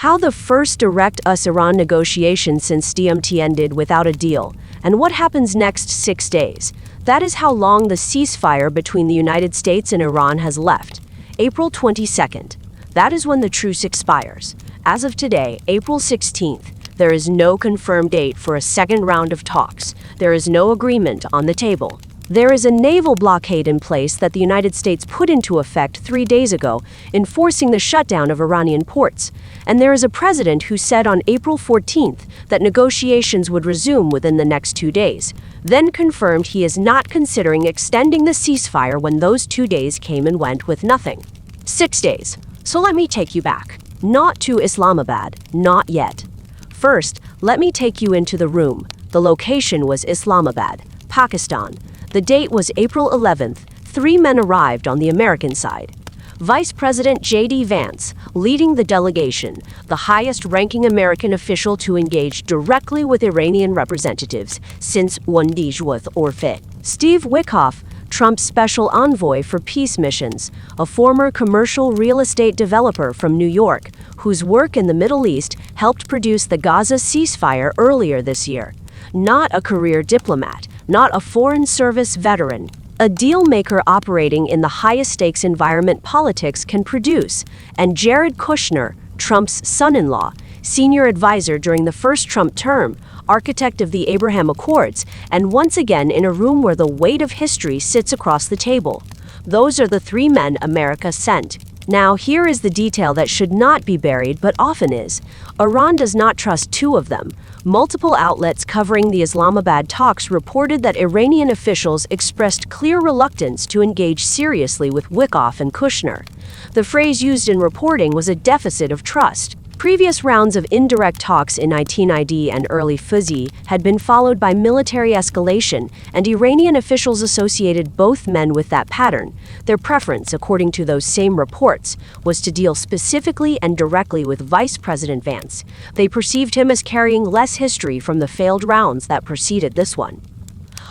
How the first direct US-Iran negotiation since DMT ended without a deal, and what happens next 6 days. That is how long the ceasefire between the United States and Iran has left. April 22nd. That is when the truce expires. As of today, April 16th, there is no confirmed date for a second round of talks. There is no agreement on the table. There is a naval blockade in place that the United States put into effect 3 days ago, enforcing the shutdown of Iranian ports. And there is a president who said on April 14th that negotiations would resume within the next 2 days, then confirmed he is not considering extending the ceasefire when those 2 days came and went with nothing. 6 days. So let me take you back. Not to Islamabad, not yet. First, let me take you into the room. The location was Islamabad, Pakistan. The date was April 11th. 3 men arrived on the American side. Vice President JD Vance, leading the delegation, the highest-ranking American official to engage directly with Iranian representatives since Witkoff. Steve Witkoff, Trump's special envoy for peace missions, a former commercial real estate developer from New York, whose work in the Middle East helped produce the Gaza ceasefire earlier this year. Not a career diplomat, not a Foreign Service veteran. A deal-maker operating in the highest-stakes environment politics can produce. And Jared Kushner, Trump's son-in-law, senior advisor during the first Trump term, architect of the Abraham Accords, and once again in a room where the weight of history sits across the table. Those are the 3 men America sent. Now, here is the detail that should not be buried but often is. Iran does not trust 2 of them. Multiple outlets covering the Islamabad talks reported that Iranian officials expressed clear reluctance to engage seriously with Witkoff and Kushner. The phrase used in reporting was a deficit of trust. Previous rounds of indirect talks in 1990 and early Fuzzy had been followed by military escalation, and Iranian officials associated both men with that pattern. Their preference, according to those same reports, was to deal specifically and directly with Vice President Vance. They perceived him as carrying less history from the failed rounds that preceded this one.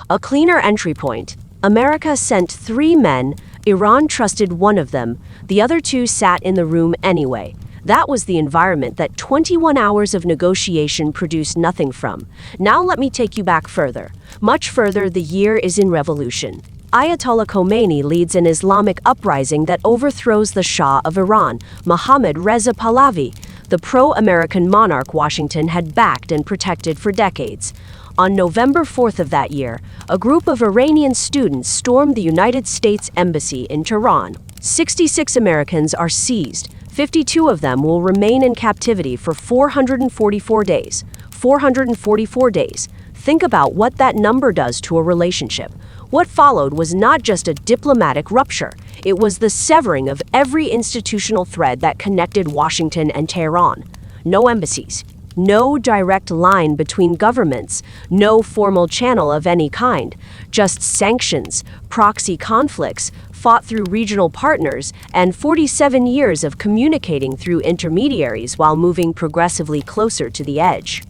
A cleaner entry point. America sent 3 men. Iran trusted 1 of them. The other 2 sat in the room anyway. That was the environment that 21 hours of negotiation produced nothing from. Now let me take you back further. Much further, the year is in revolution. Ayatollah Khomeini leads an Islamic uprising that overthrows the Shah of Iran, Mohammad Reza Pahlavi, the pro-American monarch Washington had backed and protected for decades. On November 4th of that year, a group of Iranian students stormed the United States Embassy in Tehran. 66 Americans are seized. 52 of them will remain in captivity for 444 days. 444 days. Think about what that number does to a relationship. What followed was not just a diplomatic rupture. It was the severing of every institutional thread that connected Washington and Tehran. No embassies. No direct line between governments, no formal channel of any kind, just sanctions, proxy conflicts, fought through regional partners, and 47 years of communicating through intermediaries while moving progressively closer to the edge.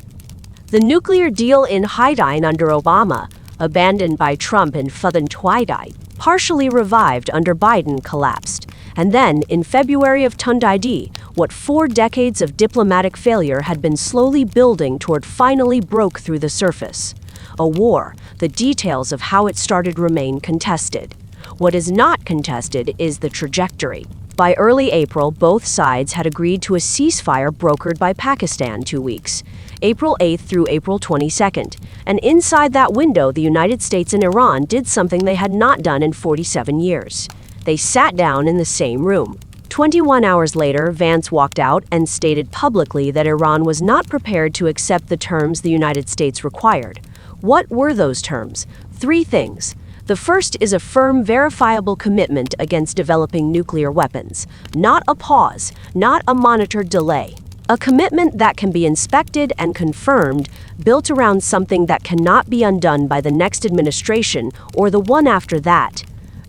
The nuclear deal in Haidine under Obama, abandoned by Trump in 2020, partially revived under Biden, collapsed. And then, in February of 2020, what 4 decades of diplomatic failure had been slowly building toward finally broke through the surface. A war, the details of how it started remain contested. What is not contested is the trajectory. By early April, both sides had agreed to a ceasefire brokered by Pakistan 2 weeks, April 8th through April 22nd. And inside that window, the United States and Iran did something they had not done in 47 years. They sat down in the same room. 21 hours later, Vance walked out and stated publicly that Iran was not prepared to accept the terms the United States required. What were those terms? 3 things. The first is a firm, verifiable commitment against developing nuclear weapons. Not a pause, not a monitored delay. A commitment that can be inspected and confirmed, built around something that cannot be undone by the next administration or the one after that.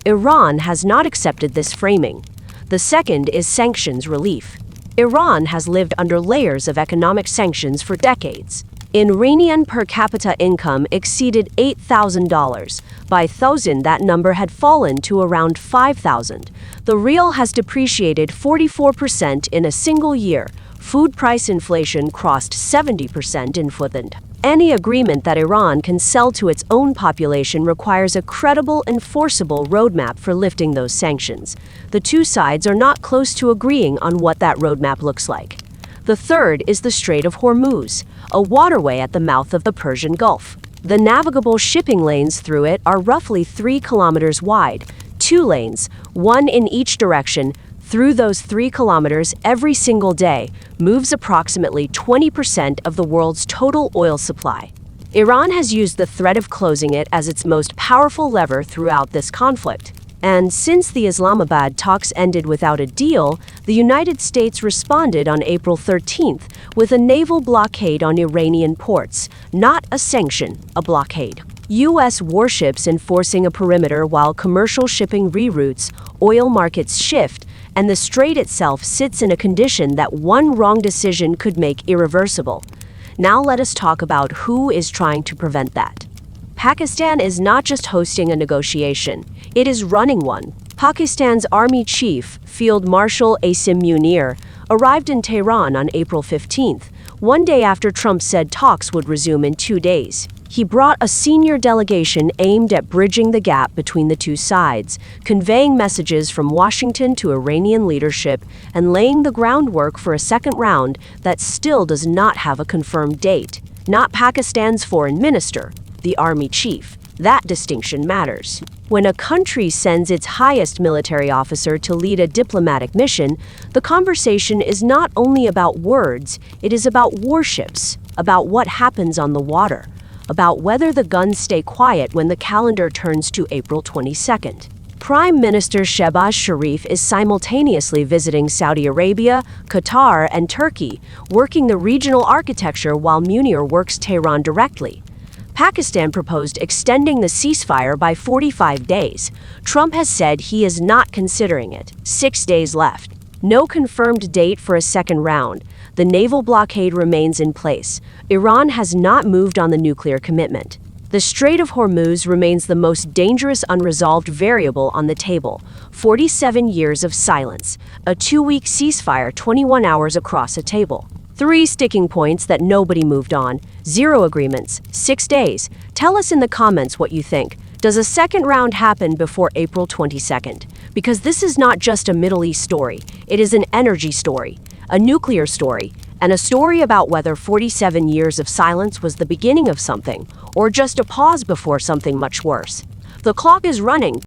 Iran has not accepted this framing. The second is sanctions relief. Iran has lived under layers of economic sanctions for decades. Iranian per capita income exceeded $8,000. By 2000, that number had fallen to around 5,000. The rial has depreciated 44% in a single year. Food price inflation crossed 70% in Finland. Any agreement that Iran can sell to its own population requires a credible, enforceable roadmap for lifting those sanctions. The two sides are not close to agreeing on what that roadmap looks like. The third is the Strait of Hormuz, a waterway at the mouth of the Persian Gulf. The navigable shipping lanes through it are roughly 3 kilometers wide, 2 lanes, one in each direction. Through those 3 kilometers every single day moves approximately 20% of the world's total oil supply. Iran has used the threat of closing it as its most powerful lever throughout this conflict. And since the Islamabad talks ended without a deal, the United States responded on April 13th with a naval blockade on Iranian ports, not a sanction, a blockade. U.S. warships enforcing a perimeter while commercial shipping reroutes, oil markets shift, and the strait itself sits in a condition that one wrong decision could make irreversible. Now let us talk about who is trying to prevent that. Pakistan is not just hosting a negotiation, it is running one. Pakistan's Army Chief, Field Marshal Asim Munir, arrived in Tehran on April 15th, one day after Trump said talks would resume in 2 days. He brought a senior delegation aimed at bridging the gap between the two sides, conveying messages from Washington to Iranian leadership and laying the groundwork for a second round that still does not have a confirmed date. Not Pakistan's foreign minister, the army chief. That distinction matters. When a country sends its highest military officer to lead a diplomatic mission, the conversation is not only about words, it is about warships, about what happens on the water, about whether the guns stay quiet when the calendar turns to April 22nd. Prime Minister Shehbaz Sharif is simultaneously visiting Saudi Arabia, Qatar, and Turkey, working the regional architecture while Munir works Tehran directly. Pakistan proposed extending the ceasefire by 45 days. Trump has said he is not considering it. 6 days left. No confirmed date for a second round. The naval blockade remains in place. Iran has not moved on the nuclear commitment. The Strait of Hormuz remains the most dangerous unresolved variable on the table. 47 years of silence. A 2-week ceasefire 21 hours across a table. 3 sticking points that nobody moved on. 0 agreements. 6 days. Tell us in the comments what you think. Does a second round happen before April 22nd? Because this is not just a Middle East story. It is an energy story, a nuclear story, and a story about whether 47 years of silence was the beginning of something, or just a pause before something much worse. The clock is running.